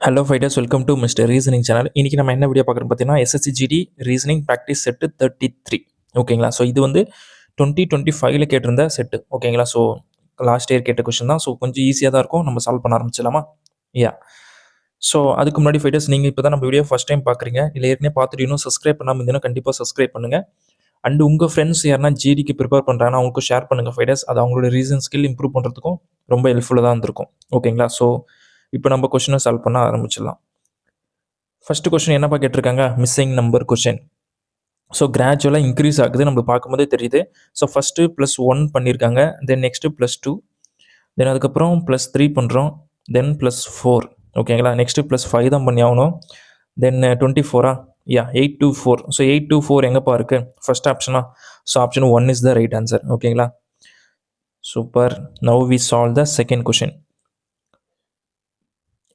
Hello fighters, welcome to mister reasoning channel. இன்றைக்கி நம்ம என்ன வீடியோ பார்க்குறோம் பார்த்தீங்கன்னா, SSC GD reasoning practice set 33. ஓகேங்களா? ஸோ இது வந்து 2025 கேட்டிருந்த செட்டு. ஓகேங்களா? ஸோ லாஸ்ட் இயர் கேட்ட கொஸ்டின் தான். ஸோ கொஞ்சம் ஈஸியாக தான் இருக்கும். நம்ம சால்வ் பண்ண ஆரம்பிச்சிடலாமா? யா. ஸோ அதுக்கு முன்னாடி ஃபைட்டர்ஸ், நீங்கள் இப்போ தான் நம்ம வீடியோ ஃபஸ்ட் டைம் பார்க்குறீங்க, இல்லை ஏற்கனவே பார்த்துட்டு இன்னும் சப்ஸ்கிரைப் பண்ணாமல் இருந்தீங்கன்னா கண்டிப்பாக சப்ஸ்கிரைப் பண்ணுங்கள். அண்ட் உங்கள் ஃப்ரெண்ட்ஸ் யாருன்னா ஜிடிக்கு ப்ரிப்பேர் பண்ணுறாங்கன்னா அவங்களுக்கும் ஷேர் பண்ணுங்கள் ஃபைட்டர்ஸ். அது அவங்களோட ரீசன் ஸ்கில் இம்ப்ரூவ் பண்ணுறதுக்கும் ரொம்ப ஹெல்ப்ஃபுல்லாக தான் இருந்திருக்கும். ஓகேங்களா? ஸோ இப்போ நம்ம கொஸ்டினை சால்வ் பண்ண ஆரம்பிச்சிடலாம். ஃபர்ஸ்ட் கொஸ்டின் என்னப்பா கேட்டிருக்காங்க? Missing number question. ஸோ கிராஜுவலாக இன்க்ரீஸ் ஆகுது, நம்மளுக்கு பார்க்கும்போதே தெரியுது. ஸோ ஃபஸ்ட்டு +1 பண்ணியிருக்காங்க, தென் நெக்ஸ்ட்டு +2, தென் அதுக்கப்புறம் +3 பண்ணுறோம், தென் +4. ஓகேங்களா? நெக்ஸ்ட்டு +5 தான் பண்ணி ஆகணும். தென் 24 யா 8 to 4. ஸோ 8 to 4 எங்கேப்பா இருக்குது? ஃபர்ஸ்ட் ஆப்ஷனா? So option 1 is the right answer. ஓகேங்களா? Super. Now we solve the second question.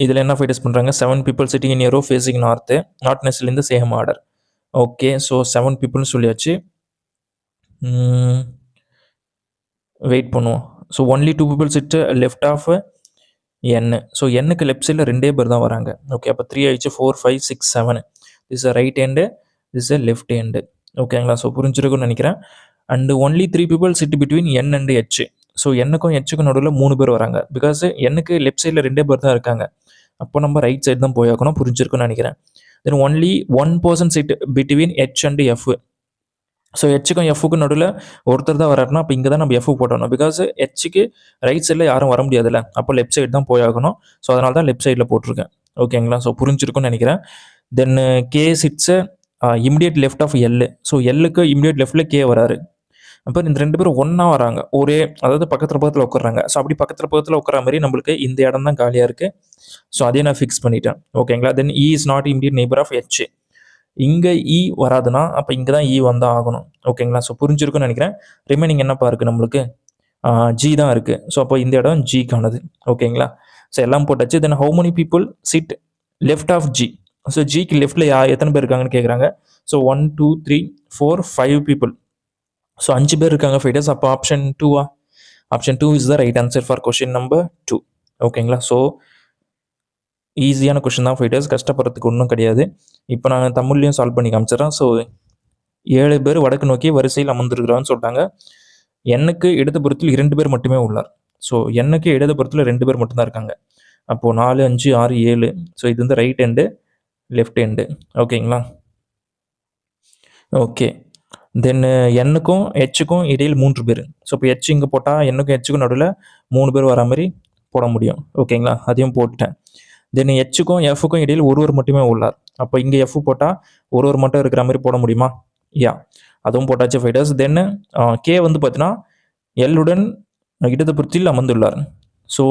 இதில் என்ன ஃபைட்டர்ஸ் பண்ணுறாங்க? 7 people sitting in a row facing north, not necessarily in the same order. Okay, so 7 people சொல்லியாச்சு. Wait பண்ணுவோம். So only 2 people sit left of n. So என்னுக்கு left சைடில் 2 பேர் தான் வராங்க. ஓகே, அப்போ 3 ஆயிடுச்சு. 4, 5, 6, 7. This right hand, this left hand. ஓகேங்களா? ஸோ புரிஞ்சிருக்கும்னு நினைக்கிறேன். And only 3 people sit between n and h. So என்னுக்கும் ஹெச்சுக்கும் நடுவில் 3 பேர் வராங்க. பிகாஸ் என்னுக்கு லெஃப்ட் சைடில் 2 பேர் தான் இருக்காங்க. அப்போ நம்ம ரைட் சைடு தான் போயாக்கணும். புரிஞ்சிருக்குன்னு நினைக்கிறேன். Then only 1 person sit between h and f. So ஹெச்சுக்கும் எஃப்க்கும் நடுவில் ஒருத்தர் தான் வராருன்னா அப்போ இங்கே தான் நம்ம எஃப் போட்டணும். பிகாஸ் ஹெச்சுக்கு ரைட் சைடில் யாரும் வர முடியாதுல்ல, அப்போ லெஃப்ட் சைடு தான் போயாகணும். ஸோ அதனால தான் லெஃப்ட் சைடில் போட்டிருக்கேன். ஓகேங்களா? ஸோ புரிஞ்சிருக்கும்னு நினைக்கிறேன். Then K sits immediate left of L. So எல்லுக்கு இமிடியேட் லெஃப்டில் கே வராரு. அப்போ இந்த 2 பேரும் ஒன்றா வராங்க, ஒரே அதாவது பக்கத்தில் உட்காராங்க. ஸோ அப்படி பக்கத்தில் உட்கார மாதிரி நம்மளுக்கு இந்த இடம் தான் காலியாக இருக்குது. ஸோ அதே நான் ஃபிக்ஸ் பண்ணிட்டேன். ஓகேங்களா? Then E is not immediate neighbour of H. இங்கே இ வராதுன்னா அப்போ இங்கே தான் இ வந்தால் ஆகணும். ஓகேங்களா? ஸோ புரிஞ்சிருக்குன்னு நினைக்கிறேன். ரிமைனிங் என்னப்பா இருக்குது நம்மளுக்கு? ஜி தான் இருக்குது. ஸோ அப்போ இந்த இடம் ஜிக்கானது. ஓகேங்களா? ஸோ எல்லாம் போட்டாச்சு. Then how many people sit left of G. So ஜிக்கு லெஃப்டில் எத்தனை பேர் இருக்காங்கன்னு கேட்குறாங்க. So 1, 2, 3, 4, 5 people. ஸோ 5 பேர் இருக்காங்க ஃபைட்டர்ஸ். அப்போ option 2 option 2 is the right answer for question number 2. ஓகேங்களா? ஸோ ஈஸியான கொஸ்டின் தான் ஃபைட்டர்ஸ், கஷ்டப்படுறதுக்கு ஒன்றும் கிடையாது. இப்போ நான் தமிழ்லையும் சால்வ் பண்ணி காமிச்சிடறேன். ஸோ 7 பேர் வடக்கு நோக்கி வரிசையில் அமர்ந்திருக்கிறான்னு சொல்லிட்டாங்க. எண்ணுக்கு இடதுபுறத்தில் 2 பேர் மட்டுமே உள்ளார். ஸோ எண்ணுக்கு இடதுபுறத்தில் 2 பேர் மட்டும்தான் இருக்காங்க. அப்போது 4, 5, 6, 7. ஸோ இது வந்து ரைட் ஹேண்டு, லெஃப்ட் ஹேண்டு. ஓகேங்களா? ஓகே, தென் எண்ணுக்கும் ஹெச்சுக்கும் இடையில் 3 பேர். ஸோ இப்போ ஹெச் இங்கே போட்டால் எண்ணுக்கும் ஹெச்சுக்கும் நடுவில் 3 பேர் வர மாதிரி போட முடியும். ஓகேங்களா? அதையும் போட்டுட்டேன். தென் ஹெச்சுக்கும் எஃப்க்கும் இடையில் ஒருவர் மட்டுமே உள்ளார். அப்போ இங்கே எஃப் போட்டால் ஒருவர் மட்டும் இருக்கிற மாதிரி போட முடியுமா? யா, அதுவும் போட்டாச்சு ஃபைட்டர்ஸ். தென் கே வந்து பார்த்தீங்கன்னா எல்லுடன் இடதுபுறத்தில் அமர்ந்துள்ளார். ஸோ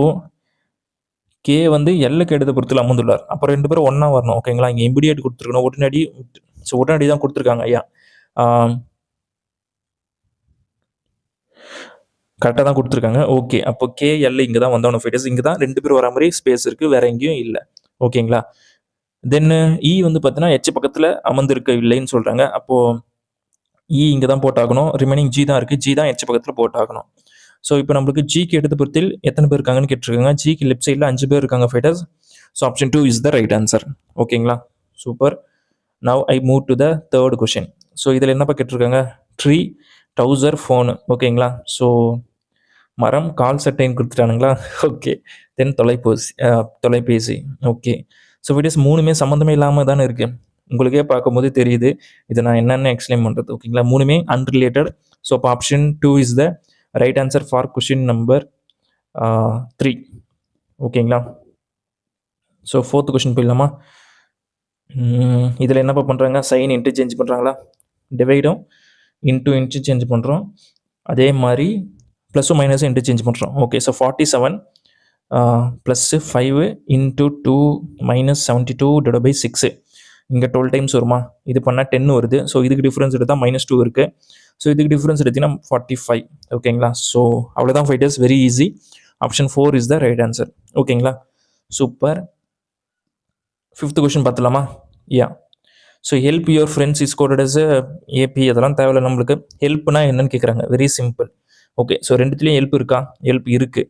கே வந்து எல்லுக்கு இடதுபுறத்தில் அமர்ந்துள்ளார். அப்போ 2 பேரும் ஒன்றா வரணும். ஓகேங்களா? இங்கே இமிடியேட் கொடுத்துருக்கணும், உடனடி. ஸோ உடனடி தான் கொடுத்துருக்காங்க. ஐயா கரெக்டாக தான் கொடுத்துருக்காங்க. ஓகே, அப்போ கே எல் இங்கே தான் வந்தவன ஃபைட்டர்ஸ். இங்கே தான் 2 பேர் வர மாதிரி ஸ்பேஸ் இருக்குது, வேற எங்கேயும் இல்லை. ஓகேங்களா? தென் இ வந்து பார்த்தீங்கன்னா ஹெச் பக்கத்தில் அமர்ந்திருக்க இல்லைன்னு சொல்கிறாங்க. அப்போது இ இங்கே தான் போட்டாகணும். ரிமைனிங் ஜி தான் இருக்குது, ஜி தான் ஹெச் பக்கத்தில் போட்டாகணும். ஸோ இப்போ நம்மளுக்கு ஜிக்கு இடதுபுறத்தில் எத்தனை பேர் இருக்காங்கன்னு கேட்டிருக்காங்க. ஜிக்கு லெஃப்ட் சைடில் 5 பேர் இருக்காங்க fighters. So option 2 is the right answer. ஓகேங்களா? Super. Now I move to the third question. So இதில் என்னப்பா கேட்டிருக்காங்க? Tree, trouser, phone. ஓகேங்களா? ஸோ மரம், கால் சட்டைன்னு கொடுத்துட்டானுங்களா? ஓகே, தென் தொலைபேசி. ஓகே, ஸோ வீடியோஸ் 3மே சம்மந்தமே இல்லாமல் தானே இருக்குது. உங்களுக்கே பார்க்கும்போது தெரியுது இதை நான் என்னென்ன எக்ஸ்பிளைன் பண்ணுறது. ஓகேங்களா? 3மே அன்ரிலேட்டட். ஸோ அப்போ option 2 is the right answer for question number 3. ஓகேங்களா? ஸோ 4th கொஷின் போயிடலாமா? இதில் என்னப்பா பண்ணுறாங்க? சைன் இன்டர்சேஞ்ச் பண்ணுறாங்களா? டிவைடும் இன்ட்டு இன்டர்சேஞ்ச் பண்ணுறோம். அதே மாதிரி ப்ளஸும் மைனஸும் இன்டர்சேஞ்ச் பண்ணுறோம். Okay, so 47 +5 × 2 - 72/6. இங்கே 12 டைம்ஸ் வருமா? இது பண்ணால் 10 வருது. ஸோ இதுக்கு டிஃப்ரென்ஸ் எடுத்தால் -2 இருக்குது. ஸோ இதுக்கு டிஃப்ரென்ஸ் எடுத்திங்கன்னா 45. ஓகேங்களா? ஸோ அவ்வளோதான் fighters, very easy. Option 4 is the right answer. ஓகேங்களா? சூப்பர். 5th கொஷின் பார்த்துலாமா? Yeah. So help your friends is coded as AB. அதெல்லாம் தேவையில்லை நம்மளுக்கு. ஹெல்ப்னா என்னன்னு கேட்குறாங்க. Very simple. ஓகே, ஸோ 2த்துலேயும் ஹெல்ப் இருக்கா? ஹெல்ப் இருக்குது.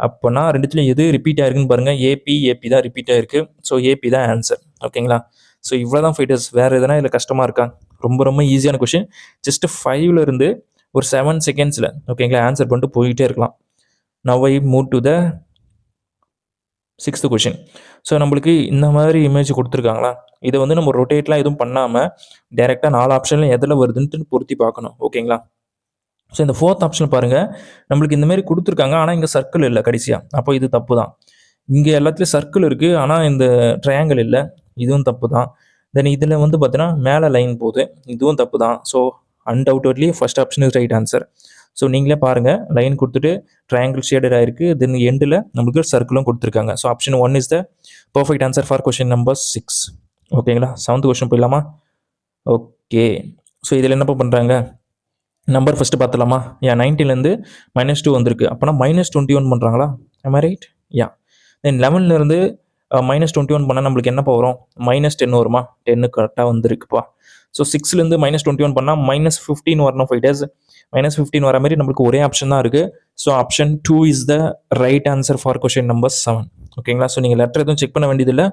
அப்போனா ரெண்டுத்துலையும் எது ரிப்பீட் ஆயிருக்குன்னு பாருங்கள். ஏபி தான் ரிப்பீட் ஆயிருக்கு. ஸோ ஏபி தான் ஆன்சர். ஓகேங்களா? ஸோ இவ்வளோ தான் ஃபைட்டர்ஸ். வேறு எதனா இதில் கஷ்டமாக இருக்கா? ரொம்ப ரொம்ப ஈஸியான கொஷின். ஜஸ்ட் 5லேருந்து ஒரு 7 செகண்ட்ஸில் ஓகேங்களா ஆன்சர் பண்ணிட்டு போயிட்டே இருக்கலாம். Now I move to the 6th question. So நம்மளுக்கு இந்த மாதிரி இமேஜ் கொடுத்துருக்காங்களா, இதை வந்து நம்ம ரொட்டேட்லாம் எதுவும் பண்ணாமல் டேரெக்டாக 4 ஆப்ஷனில் எதில் வருதுன்ட்டு பொருத்தி பார்க்கணும். ஓகேங்களா? ஸோ இந்த 4th ஆப்ஷன் பாருங்கள், நம்மளுக்கு இந்த மாதிரி கொடுத்துருக்காங்க, ஆனால் இங்கே சர்க்கிள் இல்லை கடைசியாக. அப்போ இது தப்பு தான். இங்கே எல்லாத்துலேயும் சர்க்கிள் இருக்குது, ஆனால் இந்த ட்ரையாங்கிள் இல்லை, இதுவும் தப்பு தான். தென் இதில் வந்து பார்த்தீங்கன்னா மேலே லைன் போகுது, இதுவும் தப்பு தான். So undoubtedly first option is right answer. So நீங்களே பாருங்கள், லைன் கொடுத்துட்டு ட்ரையாங்கிள் ஷேடட் ஆயிருக்கு, தென் எண்டில் நம்மளுக்கு சர்க்கிளும் கொடுத்துருக்காங்க. So option 1 is the perfect answer for question number 6. ஓகேங்களா? 7th கொஷின் போயிடலாமா? ஓகே. ஸோ இதில் என்னப்பா பண்ணுறாங்க, நம்பர் ஃபஸ்ட்டு பார்த்துலாமா? 19லேருந்து -2 வந்திருக்கு, அப்போனா -21 பண்ணுறாங்களா? am I right? யா. தென் 11லேருந்து -21 பண்ணால் நம்மளுக்கு என்னப்பா வரும்? -10 வருமா? 10 கரெக்டாக வந்திருக்குப்பா. ஸோ 6லேருந்து -21 பண்ணால் -15 வரணும். 5 days -15 வர மாதிரி நம்மளுக்கு ஒரே ஆப்ஷன் தான் இருக்குது. So option 2 is the right answer for question number 7. ஓகேங்களா? ஸோ நீங்கள் லெட்டர் எதுவும் செக் பண்ண வேண்டியதில்லை.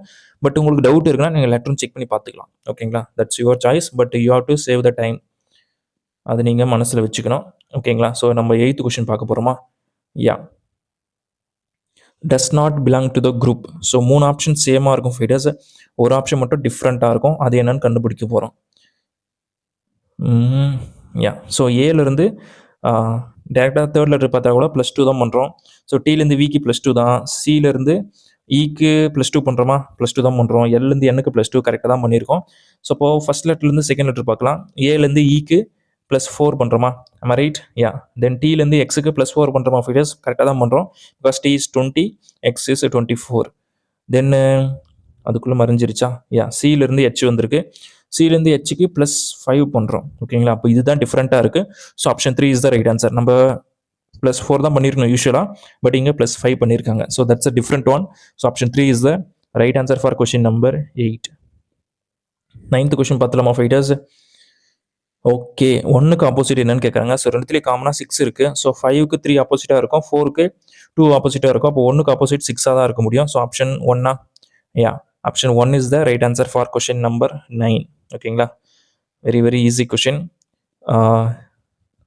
பட் உங்களுக்கு டவுட் இருக்குன்னா நீங்கள் லெட்டரும் செக் பண்ணி பார்த்துக்கலாம். ஓகேங்களா? That's your choice, but you have to save the time. அது நீங்கள் மனசில் வச்சுக்கணும். ஓகேங்களா? ஸோ நம்ம 8th கொஷின் பார்க்க போகிறோமா? Yeah. Does not belong to the group. So 3 option சேமாக இருக்கும் ஃபைடர்ஸ், ஒரு ஆப்ஷன் மட்டும் டிஃப்ரெண்ட்டாக இருக்கும். அது என்னன்னு கண்டுபிடிக்க போகிறோம். யா. ஸோ ஏலேருந்து டேரெக்டாக 3rd லெட்டர் பார்த்தா கூட +2 தான் பண்ணுறோம். ஸோ டீலேருந்து விக்கு +2 தான், சிலேருந்து ஈக்கு +2 பண்ணுறோமா? +2 தான் பண்ணுறோம். எல்லேருந்து என்னுக்கு +2 கரெக்டாக தான் பண்ணியிருக்கோம். ஸோ இப்போ ஃபஸ்ட் லெட்டர்லேருந்து செகண்ட் லெட்டர் பார்க்கலாம். ஏலேருந்து ஈக்கு +4 பண்ணுறோமா? am I right? யா. தென் டீலேருந்து எக்ஸுக்கு +4 பண்ணுறோமா? ஃபைடர்ஸ் கரெக்டாக தான் பண்ணுறோம். Because T is 20, X is 24. Then அதுக்குள்ளே மறைஞ்சிருச்சா? யா. சிலேருந்து ஹெச் வந்திருக்கு, சிலேருந்து ஹெச்சுக்கு +5 பண்ணுறோம். ஓகேங்களா? அப்போ இதுதான் டிஃப்ரெண்ட்டாக இருக்குது. So option 3 is the right answer. நம்ம +4 தான் பண்ணியிருக்கணும் யூஸ்வலாக, பட் இங்கே +5 பண்ணியிருக்காங்க. So that's a different one. So option 3 is the right answer for question number 8. 9th question பார்த்துலாமா ஃபைட்டர்ஸ்? ஓகே. 1க்கு ஆப்போசிட் என்னன்னு கேட்குறாங்க. ஸோ ரெண்டுத்துலேயும் காமனாக 6 இருக்குது. ஸோ 5க்கு 3 ஆப்போசிட்டாக இருக்கும், 4க்கு 2 ஆப்போசிட்டாக இருக்கும். அப்போ 1க்கு ஆப்போசிட் 6ஆக தான் இருக்க முடியும். ஸோ ஆப்ஷன் 1ஆ? Yeah. Option 1 is the right answer for question number 9. ஓகேங்களா? Very very easy question.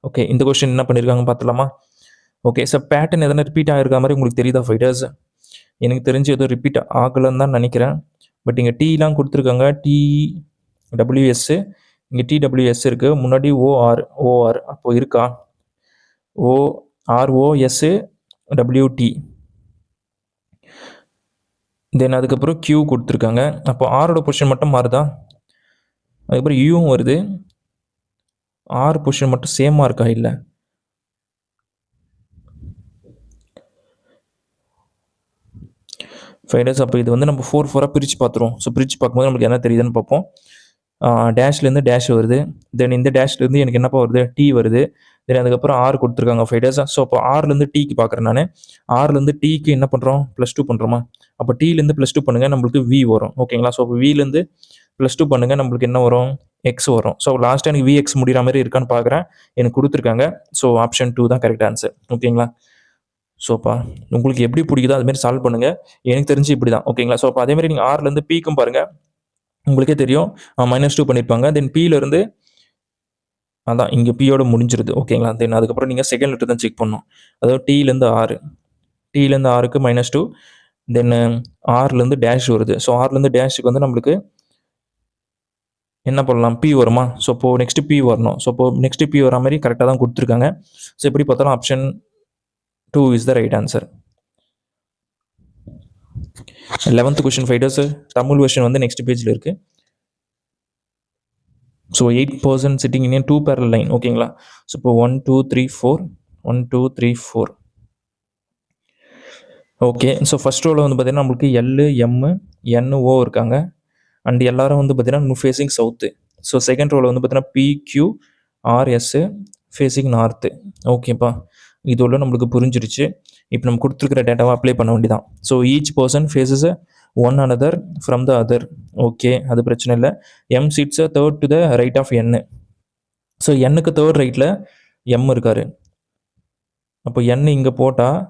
Okay. இந்த கொஷின் என்ன பண்ணியிருக்காங்க பார்த்துலாமா? ஓகே. ஸோ பேட்டர்ன் எதனா ரிப்பீட் ஆகிருக்க மாதிரி உங்களுக்கு தெரியுதா ஃபைட்டர்ஸ்? எனக்கு தெரிஞ்சு எதுவும் ரிப்பீட் ஆகலைன்னு தான் நினைக்கிறேன். பட் இங்கே டீலாம் கொடுத்துருக்காங்க, TWS, இங்கே TWS இருக்குது, முன்னாடி OR அப்போது இருக்கா? ROS WT, தென் அதுக்கப்புறம் Q கொடுத்துருக்காங்க. அப்போ ஆரோட பொசிஷன் மட்டும் மாறுதா? அதுக்கப்புறம் யூவும் வருது, R பொசிஷன் மட்டும் சேமாக இருக்கா? இல்லை. ஃபைடர்ஸ் அப்போ இது வந்து நம்ம 4 பிரித்து பார்த்துருவோம். ஸோ பிரித்து பார்க்கும்போது நம்மளுக்கு என்ன தெரியுதுன்னு பார்ப்போம். டேஷ்லேருந்து டேஷ் வருது, தென் இந்த டேஷ்லேருந்து எனக்கு என்னப்பா வருது? T வருது, தென் அதுக்கப்புறம் R கொடுத்துருக்காங்க ஃபைடர்ஸ். ஸோ அப்போ Rலேருந்து Tக்கு பார்க்குறேன் நான். Rலேருந்து Tக்கு என்ன பண்ணுறோம்? +2 பண்ணுறோமா? அப்போ Tலேருந்து +2 பண்ணுங்கள், நம்மளுக்கு V வரும். ஓகேங்களா? ஸோ அப்போ Vலேருந்து +2 பண்ணுங்கள், நம்மளுக்கு என்ன வரும்? X வரும். ஸோ லாஸ்ட்டாக எனக்கு VX முடிகிற மாதிரி இருக்கான்னு பார்க்குறேன், எனக்கு கொடுத்துருக்காங்க. ஸோ ஆப்ஷன் 2 தான் கரெக்ட் ஆன்சர். ஓகேங்களா? ஸோப்பா உங்களுக்கு எப்படி பிடிக்குதோ அதுமாரி சால்வ் பண்ணுங்கள். எனக்கு தெரிஞ்சு இப்படி தான். ஓகேங்களா? ஸோ அப்போ அதேமாதிரி நீங்கள் Rலேருந்து Pக்கும் பாருங்கள், உங்களுக்கே தெரியும் -2 பண்ணியிருப்பாங்க. தென் Pலேருந்து அதான் இங்கே Pயோட முடிஞ்சிருது. ஓகேங்களா? தென் அதுக்கப்புறம் நீங்கள் செகண்ட் லெட்டர் தான் செக் பண்ணணும். அதாவது Tலேருந்து Rக்கு -2, தென் Rலேருந்து டேஷ் வருது. ஸோ Rலேருந்து டேஷுக்கு வந்து நம்மளுக்கு என்ன பண்ணலாம்? P வருமா? ஸோ இப்போது நெக்ஸ்ட்டு P வரணும். ஸோ இப்போது நெக்ஸ்ட்டு P வர மாதிரி கரெக்டாக தான் கொடுத்துருக்காங்க. ஸோ எப்படி பார்த்தாலும் option 2 is the right answer. 11th question fighters, Tamil version வந்து நெக்ஸ்ட் பேஜில் இருக்குது. So 8 person sitting in a 2 parallel line. ஓகேங்களா? ஸோ இப்போ 1 2 3 4 1 2 3 4. ஓகே. ஸோ ஃபஸ்ட் ரோவில் வந்து பார்த்தீங்கன்னா நம்மளுக்கு LMNO இருக்காங்க, அண்ட் எல்லாரும் வந்து பார்த்தீங்கன்னா ஃபேஸிங் சவுத்து. ஸோ செகண்ட் ரோவில் வந்து பார்த்தீங்கன்னா PQRS ஃபேஸிங் நார்த்து. ஓகேப்பா, இதோட நம்மளுக்கு புரிஞ்சிருச்சு. இப்போ நம்ம கொடுத்துருக்கிற டேட்டாவை அப்ளை பண்ண வேண்டியதான். So each person faces one another from the other. Okay, அது பிரச்சனை இல்லை. M sits third to the right of N. So Nக்கு தேர்ட் ரைட்டில் M இருக்கார். அப்போ N இங்கே போட்டால்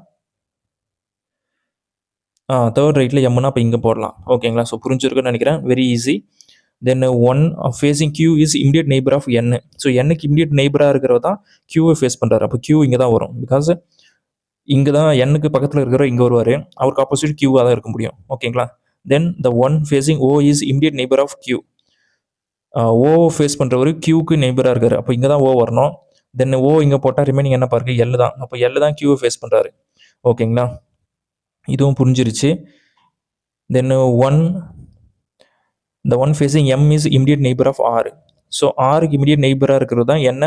தேர்ட் ரைட்டில் எம்னா அப்போ இங்கே போடலாம். ஓகேங்களா? ஸோ புரிஞ்சிருக்குன்னு நினைக்கிறேன். Very easy. Then one facing Q is immediate neighbour of N. So என்னுக்கு இமிடியட் நெய்பராக இருக்கிறவர் தான் கியூவை ஃபேஸ் பண்ணுறாரு. அப்போ கியூ இங்கே தான் வரும். பிகாஸ் இங்கே தான் எண்ணுக்கு பக்கத்தில் இருக்கிற இங்கே வருவார். அவருக்கு ஆப்போசிட் கியூவாக தான் இருக்க முடியும். ஓகேங்களா? Then the one facing O is immediate neighbour of Q. O face பண்ணுறவர் கியூக்கு நெய்பராக இருக்காரு. அப்போ இங்கே தான் ஓ வரணும். தென் ஓ இங்கே போட்டால் ரிமைனிங் என்ன பாருங்க எல் தான். அப்போ எல் தான் கியூவை ஃபேஸ் பண்ணுறாரு. ஓகேங்களா? இதுவும் புரிஞ்சிருச்சு. Then the one facing M is immediate neighbor of R. So ஆருக்கு இமிடியட் நெய்பராக இருக்கிறது தான் என்ன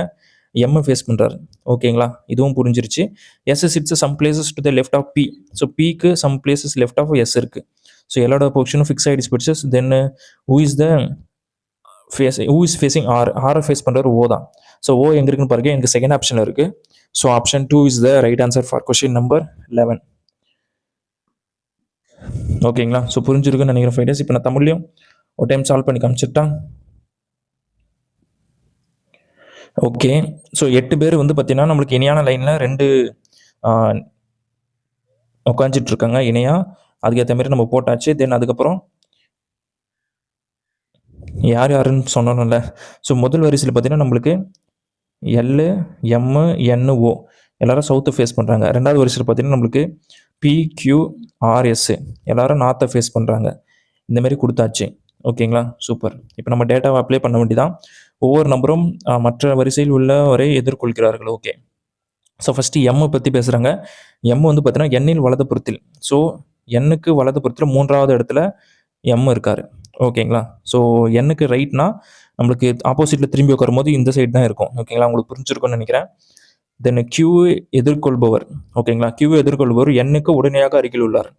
எம்மை ஃபேஸ் பண்ணுறாரு. ஓகேங்களா? இதுவும் புரிஞ்சிருச்சு. S sits some places to the left of B. So பிக்கு some places left of S இருக்குது. ஸோ எல்லாரோட பொசிஷனும் ஃபிக்ஸ் ஆகிடுச்சு பிடிச்சஸ். Then who is facing R. ஆரை ஃபேஸ் பண்ணுறது ஓ தான். ஸோ ஓ எங்கே இருக்குன்னு பாருங்க. எனக்கு செகண்ட் ஆப்ஷனில் இருக்குது. So option 2 is the right answer for question number 11. ஓகேங்களா? ஸோ புரிஞ்சிருக்குன்னு நினைக்கிறேன் ஃபைடர்ஸ். இப்போ நான் தமிழ்லையும் ஒரு டைம் சால்வ் பண்ணி காமிச்சிட்டேன். ஓகே. ஸோ 8 பேர் வந்து பார்த்தீங்கன்னா நம்மளுக்கு இணையான லைனில் 2 உட்காந்துட்டு இருக்காங்க இணையாக. அதுக்கேற்ற மாதிரி நம்ம போட்டாச்சு. தென் அதுக்கப்புறம் யார் யாருன்னு சொன்னோம்ல. ஸோ முதல் வரிசையில் பார்த்தீங்கன்னா நம்மளுக்கு எல் எம் என் ஓ எல்லாரும் சவுத்தை ஃபேஸ் பண்ணுறாங்க. ரெண்டாவது வரிசையில் பார்த்தீங்கன்னா நம்மளுக்கு PQRS எல்லாரும் நார்த்தை ஃபேஸ் பண்ணுறாங்க. இந்த மாதிரி கொடுத்தாச்சு. ஓகேங்களா? சூப்பர். இப்போ நம்ம டேட்டாவை அப்ளை பண்ண வேண்டியதான். ஒவ்வொரு நம்பரும் மற்ற வரிசையில் உள்ளவரை எதிர்கொள்கிறார்கள். ஓகே. ஸோ ஃபஸ்ட்டு எம்மை பற்றி பேசுகிறாங்க. எம் வந்து பார்த்தீங்கன்னா எண்ணில் வலதுபுறத்தில். ஸோ எண்ணுக்கு வலதுபுறத்தில் 3வது இடத்துல எம் இருக்கார். ஓகேங்களா? ஸோ எண்ணுக்கு ரைட்னா நம்மளுக்கு ஆப்போசிட்டில் திரும்பி உட்காரும் போது இந்த சைடு தான் இருக்கும். ஓகேங்களா? உங்களுக்கு புரிஞ்சிருக்கும்னு நினைக்கிறேன். தென் கியூ எதிர்கொள்பவர். ஓகேங்களா? கியூ எதிர்கொள்பவர் எண்ணுக்கு உடனடியாக அருகில் உள்ளார்.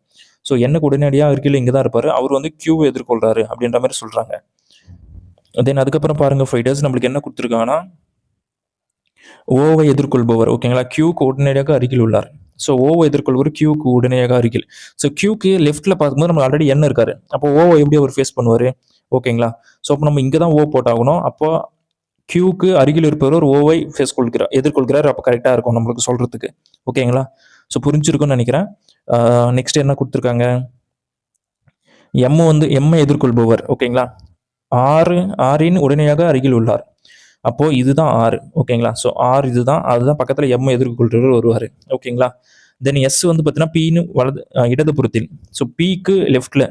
ஸோ எண்ணுக்கு உடனடியாக அருகில் இங்கே தான் இருப்பார். அவர் வந்து கியூவை எதிர்கொள்கிறாரு அப்படின்ற மாதிரி சொல்கிறாங்க. தென் அதுக்கப்புறம் பாருங்கள் ஃபைட்டர்ஸ் நம்மளுக்கு என்ன கொடுத்துருக்காங்கன்னா ஓவை எதிர்கொள்பவர். ஓகேங்களா? கியூக்கு உடனடியாக அருகில் உள்ளார். ஸோ ஓவை எதிர்கொள்வர் கியூக்கு உடனடியாக அருகில். ஸோ கியூக்கு லெஃப்ட்டில் பார்க்கும்போது நம்ம ஆல்ரெடி எண் இருக்காரு. அப்போ ஓவை எப்படி அவர் ஃபேஸ் பண்ணுவார்? ஓகேங்களா? ஸோ அப்போ நம்ம இங்கே தான் ஓ போட்டாகணும். அப்போ கியூக்கு அருகில் இருப்பவர் ஓவை எதிர்கொள்கிறார். அப்போ கரெக்டாக இருக்கும் நம்மளுக்கு சொல்கிறதுக்கு. ஓகேங்களா? ஸோ புரிஞ்சிருக்குன்னு நினைக்கிறேன். நெக்ஸ்ட் என்ன கொடுத்துருக்காங்க? எம்மை எதிர்கொள்பவர். ஓகேங்களா? ஆரின் உடனடியாக அருகில் உள்ளார். அப்போது இதுதான் ஆறு. ஓகேங்களா? ஸோ ஆர் இதுதான். அதுதான் பக்கத்தில் எம்மை எதிர்கொள்கிறவர் வருவார். ஓகேங்களா? தென் எஸ் வந்து பார்த்தீங்கன்னா பின்னு இடதுபுறத்தில். ஸோ பிக்கு லெஃப்டில்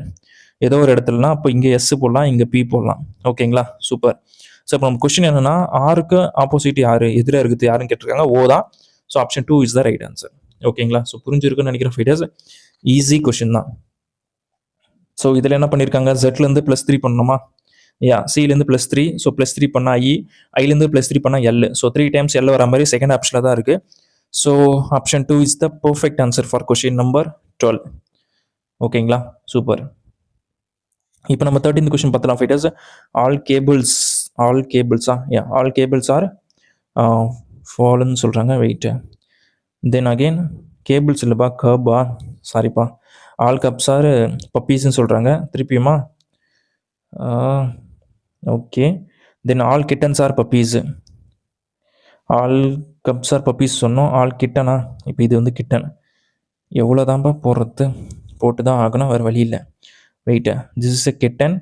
ஏதோ ஒரு இடத்துலனா அப்போ இங்கே எஸ் போடலாம், இங்கே பி போடலாம். ஓகேங்களா? சூப்பர். ஸோ இப்போ நம்ம கொஸ்டின் என்னன்னா ஆருக்கு ஆப்போசிட் யார் எதிராக இருக்குது யாருன்னு கேட்டிருக்காங்க. ஓ தான். So option 2 is the right answer. ஓகேங்களா? ஸோ புரிஞ்சிருக்குன்னு நினைக்கிறேன் ஃபைடர்ஸ். ஈஸி கொஸ்டின் தான். ஸோ இதில் என்ன பண்ணியிருக்காங்க? ஜெட்லேருந்து +3 பண்ணணுமா? சிலேருந்து +3. ஸோ +3 பண்ணால் ஐலேருந்து +3 பண்ணால் எல். ஸோ 3 times எல் வர மாதிரி செகண்ட் ஆப்ஷனில் தான் இருக்குது. So option 2 is the perfect answer for question number 12. ஓகேங்களா? சூப்பர். இப்போ நம்ம 13th கொஸ்டின் பார்த்தலாம் ஃபைட்டர்ஸ். ஆல் கேபிள்ஸ் ஆர் ஃபாலன்னு சொல்கிறாங்க. வெயிட். தென் அகெயின் கேபிள்ஸ் இல்லைப்பா, கர்பா, சாரிப்பா. ஆல் கப்ஸ் ஆர் பப்பீஸ்ன்னு சொல்கிறாங்க. திருப்பியுமா? Okay. Then all kittens are puppies. All cubs are puppies சொன்னோம். ஆல் கிட்டனா? இப்போ இது வந்து கிட்டன். எவ்வளோதான்ப்பா போடுறது? போட்டு தான் ஆகணும், வேறு வழி இல்லை. Wait. This is a kitten.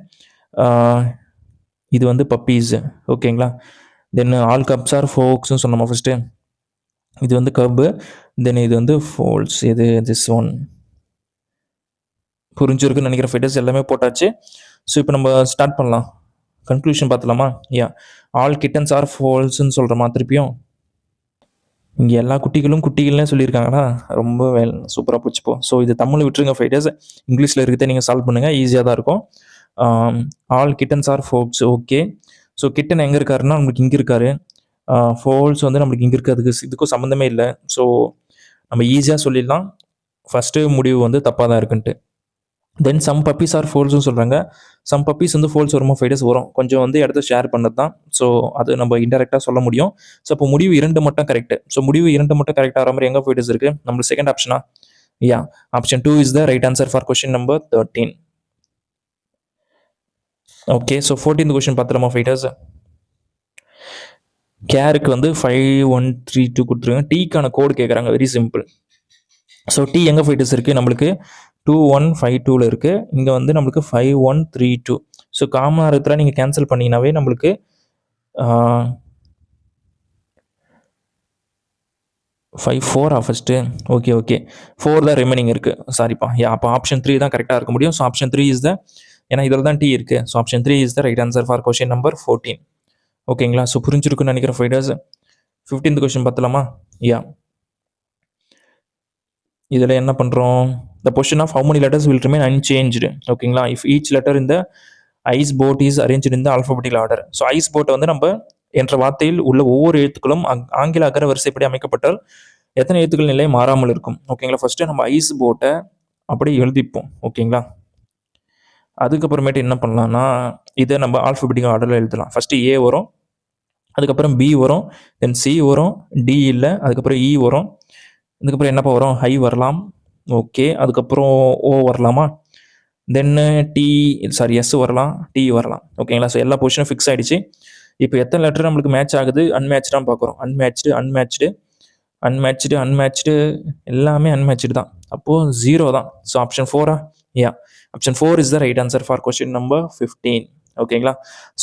இது வந்து பப்பீஸு. ஓகேங்களா? தென் ஆல் கப்ஸ் ஆர் ஃபோக்ஸ்னு சொன்னோமா ஃபஸ்ட்டு. இது வந்து கப்பு. தென் இது வந்து ஃபோல்ஸ். இது திஸ் ஒன். புரிஞ்சிருக்குன்னு நினைக்கிற ஃபைட்டர்ஸ் எல்லாமே போட்டாச்சு. ஸோ இப்போ நம்ம ஸ்டார்ட் பண்ணலாம். கன்க்ளூஷன் பார்த்துலாமா? ஆல் கிட்டன்ஸ் ஆர் ஃபோல்ஸ்ன்னு சொல்கிறோமா திருப்பியும்? இங்கே எல்லா குட்டிகள்னே சொல்லியிருக்காங்கன்னா ரொம்ப சூப்பராக போச்சுப்போம். ஸோ இது தமிழ் விட்டுருங்க ஃபைட்டர்ஸ். இங்கிலீஷில் இருக்கிறத நீங்கள் சால்வ் பண்ணுங்கள், ஈஸியாக தான் இருக்கும். All kittens are foals. Okay. So kitten எங்கே இருக்காருன்னா நம்மளுக்கு இங்கே இருக்காரு. ஃபோல்ஸ் வந்து நம்மளுக்கு இங்கே இருக்குது. இதுக்கும் சம்மந்தமே இல்லை. ஸோ நம்ம ஈஸியாக சொல்லிடலாம். ஃபஸ்ட்டு முடிவு வந்து தப்பாக தான் இருக்குன்ட்டு. தென் சம் பப்பீஸ் ஆர் ஃபோல்ஸ்னு சொல்கிறாங்க. சம் பப்பீஸ் வந்து ஃபோல்ஸ் வருமா ஃபைட்டர்ஸ்? வரும். கொஞ்சம் வந்து இடத்த ஷேர் பண்ணது தான். ஸோ அது நம்ம இன்டெரக்டாக சொல்ல முடியும். ஸோ இப்போ முடிவு 2 மட்டும் கரெக்ட். ஸோ முடிவு 2 மட்டும் கரெக்ட் ஆகிற மாதிரி எங்கே ஃபைட்டர்ஸ் இருக்குது? நம்மளுக்கு செகண்ட் ஆப்ஷனா? Option 2 is the right answer for question number 13. ஓகே. ஸோ 14th கொஸ்டின் பார்த்துலாமா ஃபைட்டர்ஸ்? கேருக்கு வந்து 5132 கொடுத்துருங்க. டீக்கான கோடு கேட்குறாங்க. Very simple. ஸோ டி எங்கே ஃபைட்டர்ஸ் இருக்குது? நம்மளுக்கு 2152ல இருக்குது. இங்கே வந்து நம்மளுக்கு 5132. ஸோ காமனாக இருக்கிற நீங்கள் கேன்சல் பண்ணிங்கனாவே நம்மளுக்கு 54 ஃபஸ்ட்டு. ஓகே 4 தான் ரிமைனிங் இருக்குது. சாரிப்பா, அப்போ ஆப்ஷன் 3 தான் கரெக்டாக இருக்க முடியும். ஸோ ஆப்ஷன் 3 இஸ் த, ஏன்னா இதில் தான் டி இருக்குது. So option 3 is the right answer for question number 14. ஓகேங்களா? ஸோ புரிஞ்சிருக்குன்னு நினைக்கிற ஃபைடர்ஸ். 15th question பார்த்தலாமா? இதில் என்ன பண்ணுறோம்? The position of how many letters will remain unchanged. ஓகேங்களா? இஃப் ஈச் லெட்டர் இந்த ice boat is arrange in the alphabetical order. So ice போட்டை வந்து நம்ம என்ற வார்த்தையில் உள்ள ஒவ்வொரு எழுத்துக்களும் ஆங்கில அகர வரிசைப்படி அமைக்கப்பட்டால் எத்தனை எழுத்துக்கள் நிலை மாறாமல் இருக்கும். ஓகேங்களா? ஃபர்ஸ்ட்டு நம்ம ஐஸ் போட்டை அப்படியே எழுதிப்போம். ஓகேங்களா? அதுக்கப்புறமேட்டு என்ன பண்ணலாம்னா, இதை நம்ம ஆல்ஃபபெட்டிக்கல் ஆர்டரில் எழுதலாம். ஃபஸ்ட்டு ஏ வரும், அதுக்கப்புறம் பி வரும், தென் சி வரும், டி இல்லை, அதுக்கப்புறம் இ வரும், இதுக்கப்புறம் என்னப்பா வரும்? ஹை வரலாம். ஓகே, அதுக்கப்புறம் ஓ வரலாமா? தென்னு எஸ் வரலாம், டி வரலாம். ஓகேங்களா? ஸோ எல்லா பொசிஷனும் ஃபிக்ஸ் ஆகிடுச்சு. இப்போ எத்தனை லெட்டர் நம்மளுக்கு மேட்ச் ஆகுது? அன்மேட்ச்டான்னு பார்க்குறோம். அன்மேட்ச்டு எல்லாமே அன்மேட்ச்டு தான். அப்போது 0 தான். So option 4 option 4 is the right answer for question number 15. ஓகேங்களா?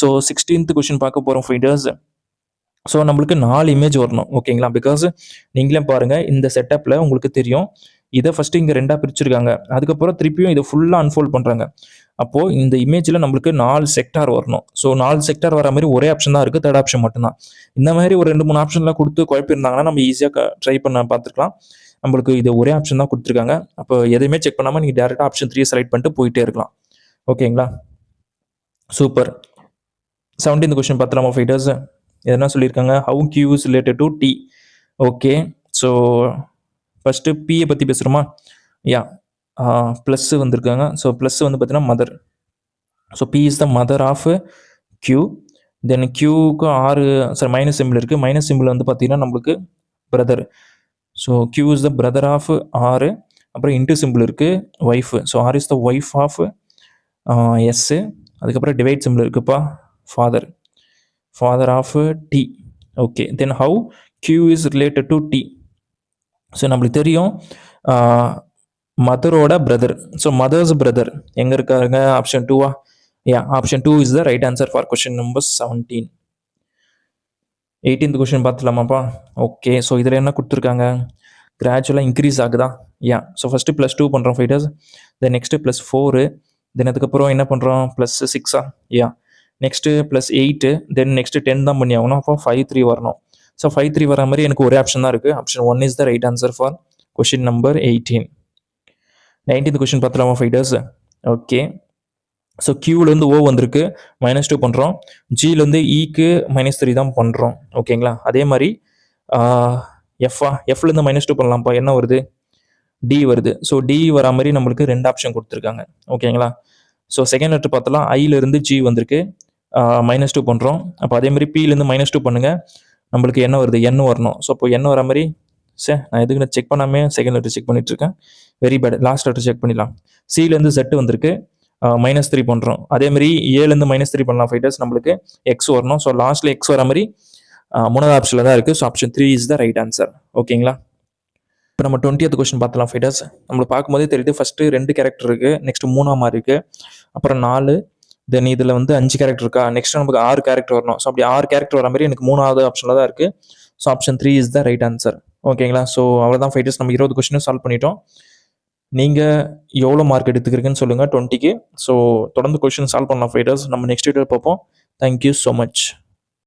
ஸோ 16th கொஸ்டின் பார்க்க போகிறோம் ஃபைண்டர்ஸ். ஸோ நம்மளுக்கு 4 இமேஜ் வரணும். ஓகேங்களா? பிகாஸ் நீங்களே பாருங்கள், இந்த செட்டப்பில் உங்களுக்கு தெரியும், இதை ஃபஸ்ட்டு இங்கே 2ஆக பிரிச்சுருக்காங்க. அதுக்கப்புறம் திருப்பியும் இதை ஃபுல்லாக அன்ஃபோல்ட் பண்ணுறாங்க. அப்போது இந்த இமேஜில் நம்மளுக்கு 4 செக்டார் வரணும். ஸோ 4 செக்டார் வர மாதிரி ஒரே ஆப்ஷன் தான் இருக்குது, தேர்ட் ஆப்ஷன் மட்டும்தான். இந்த மாதிரி ஒரு 2-3 ஆப்ஷன்லாம் கொடுத்து குழப்பிருந்தாங்கன்னா நம்ம ஈஸியாக ட்ரை பண்ண பார்த்துக்கலாம். நம்மளுக்கு இது ஒரே ஆப்ஷன் தான் கொடுத்துருக்காங்க. அப்போ எதையுமே செக் பண்ணாமல் நீங்கள் டேரெக்டாக ஆப்ஷன் 3 செலக்ட் பண்ணிட்டு போயிட்டே இருக்கலாம். ஓகேங்களா? சூப்பர். 17th கொஸ்டின் பார்த்தலாமா ஃபைட்டர்ஸ்? எதனா சொல்லியிருக்காங்க, how Q is related to T. Okay, so first பியை பற்றி பேசுகிறோமா? ப்ளஸ்ஸு வந்திருக்காங்க. ஸோ ப்ளஸ் வந்து பார்த்தீங்கன்னா mother. So P is the mother of Q. Then கியூக்கு 6 மைனஸ் சிம்பிள் இருக்குது. மைனஸ் சிம்பிள் வந்து பார்த்தீங்கன்னா நம்மளுக்கு brother. So Q is the brother of 6. அப்புறம் இன்ட்டு சிம்பிள் இருக்குது, wife. So R is the wife of S. அதுக்கப்புறம் டிவைட் சிம்பிள் இருக்குப்பா, father of T. Okay, then how Q is related to T. So நம்மளுக்கு தெரியும் மதரோட brother. So mother's brother எங்கே இருக்காருங்க? Option 2 option 2 is the right answer for question number 17. 18th question பார்த்துலாமாப்பா? Okay, so இதில் என்ன கொடுத்துருக்காங்க? கிராஜுவலாக இன்க்ரீஸ் ஆகுதா? ஸோ ஃபஸ்ட்டு +2 பண்ணுறோம் ஃபைட்டர்ஸ். Then next +4. தென் அதுக்கப்புறம் என்ன பண்ணுறோம்? +6. நெக்ஸ்ட்டு +8. தென் நெக்ஸ்ட்டு 10 தான் பண்ணி ஆகணும். அப்போ 5-3 வரணும். ஸோ 5-3 வர மாதிரி எனக்கு ஒரே ஆப்ஷன் தான் இருக்குது. Option 1 is the right answer for question number 18. 19th question பார்த்துலாமா ஃபைட்டர்ஸ்? ஓகே, ஸோ கியூலேருந்து ஓ வந்திருக்கு, -2 பண்ணுறோம். ஜிலேருந்து இக்கு -3 தான் பண்ணுறோம். ஓகேங்களா? அதே மாதிரி எஃப்லேருந்து -2 பண்ணலாம்ப்பா. என்ன வருது? டி வருது. ஸோ டி வரா மாதிரி நம்மளுக்கு 2 ஆப்ஷன் கொடுத்துருக்காங்க. ஓகேங்களா? ஸோ செகண்ட் லெட்டர் பார்த்தலாம், ஐலேருந்து ஜி வந்திருக்கு, -2 பண்ணுறோம். அப்போ அதே மாதிரி பிலேருந்து -2 பண்ணுங்கள், நம்மளுக்கு என்ன வருது? என் வரணும். ஸோ அப்போ என்ன வர மாதிரி நான் எதுக்கு செக் பண்ணாமல் செகண்ட் லெட்டர் செக் பண்ணிட்டு இருக்கேன். Very bad. Last letter check பண்ணிடலாம். சிலேருந்து Z வந்திருக்கு, -3 பண்ணுறோம். அதேமாதிரி ஏலேருந்து -3 பண்ணலாம் ஃபைட்டர்ஸ், நம்மளுக்கு எக்ஸ் வரணும். ஸோ லாஸ்ட்டில் எக்ஸ் வர மாதிரி 3வது ஆப்ஷனில் தான் இருக்குது. So option 3 is the right answer. ஓகேங்களா? இப்போ நம்ம 20th கொஸ்டின் பார்த்தலாம் ஃபைட்டர்ஸ். நம்மளுக்கு பார்க்கும்போதே தெரியுது, ஃபஸ்ட்டு 2 கேரக்டர் இருக்குது, நெக்ஸ்ட் 3ஆம் இருக்குது, அப்புறம் 4, தென் இதில் வந்து 5 கேரக்டர் இருக்கா, நெக்ஸ்ட் நமக்கு 6 கேரக்டர் வரணும். ஸோ அப்படி 6 கேரக்டர் வர மாதிரி எனக்கு 3வது ஆப்ஷனில் தான் இருக்குது. So option 3 is the right answer. ஓகேங்களா? ஸோ அவ்வளோதான் ஃபைட்டர்ஸ், நம்ம 20 கொஸ்டினும் சால்வ் பண்ணிட்டோம். நீங்கள் எவ்வளோ மார்க் எடுத்துக்கிறீங்கன்னு சொல்லுங்கள் 20க்கு. ஸோ தொடர்ந்து கொஸ்டின் சால்வ் பண்ணலாம் ஃபைட்டர்ஸ். நம்ம நெக்ஸ்ட் வீடியோ பார்ப்போம். Thank you so much.